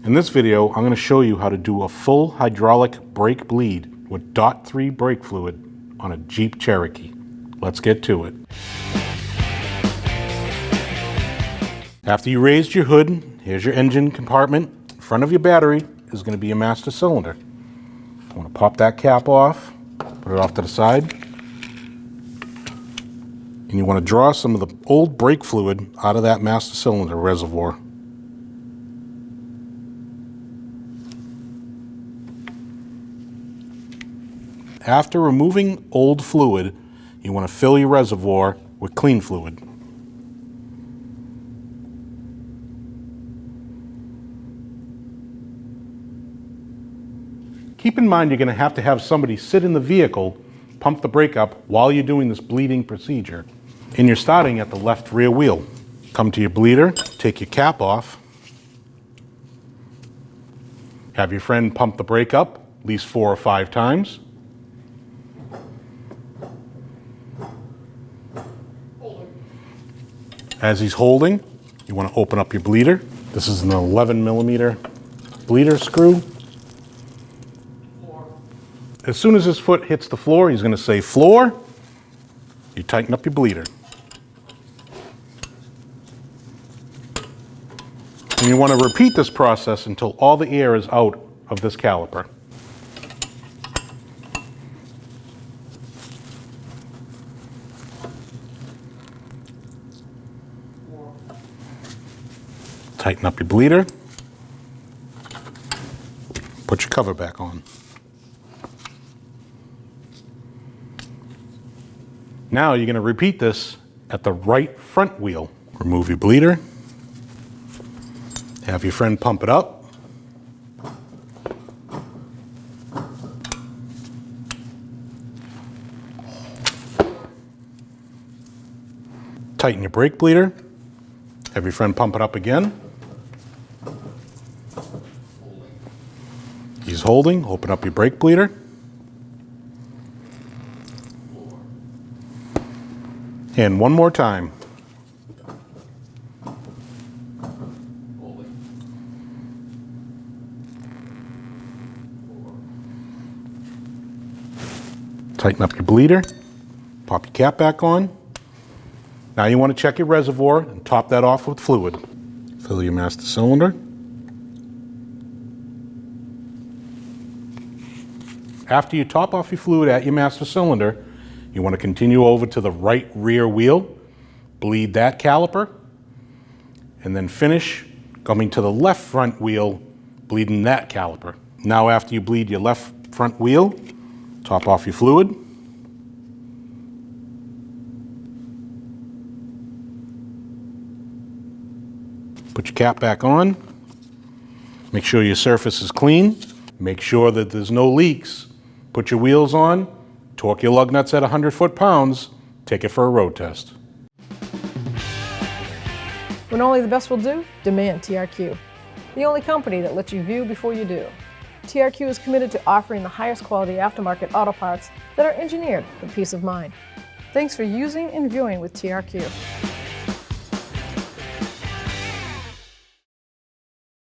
In this video, I'm going to show you how to do a full hydraulic brake bleed with .3 brake fluid on a Jeep Cherokee. Let's get to it. After you raised your hood, here's your engine compartment. In front of your battery is going to be your master cylinder. I want to pop that cap off, put it off to the side. And you want to draw some of the old brake fluid out of that master cylinder reservoir. After removing old fluid, you want to fill your reservoir with clean fluid. Keep in mind you're going to have somebody sit in the vehicle, pump the brake up while you're doing this bleeding procedure. And you're starting at the left rear wheel. Come to your bleeder, take your cap off, have your friend pump the brake up at least 4 or 5 times. As he's holding, you want to open up your bleeder. This is an 11mm bleeder screw. As soon as his foot hits the floor, he's going to say floor. You tighten up your bleeder. And you want to repeat this process until all the air is out of this caliper. Tighten up your bleeder. Put your cover back on. Now you're going to repeat this at the right front wheel. Remove your bleeder. Have your friend pump it up. Tighten your brake bleeder. Have your friend pump it up again. He's holding. Open up your brake bleeder. And one more time. Tighten up your bleeder. Pop your cap back on. Now you want to check your reservoir and top that off with fluid. Fill your master cylinder. After you top off your fluid at your master cylinder, you want to continue over to the right rear wheel, bleed that caliper, and then finish coming to the left front wheel, bleeding that caliper. Now after you bleed your left front wheel, top off your fluid. Put your cap back on. Make sure your surface is clean. Make sure that there's no leaks. Put your wheels on. Torque your lug nuts at 100 foot-pounds. Take it for a road test. When only the best will do, demand TRQ. The only company that lets you view before you do. TRQ is committed to offering the highest quality aftermarket auto parts that are engineered for peace of mind. Thanks for using and viewing with TRQ.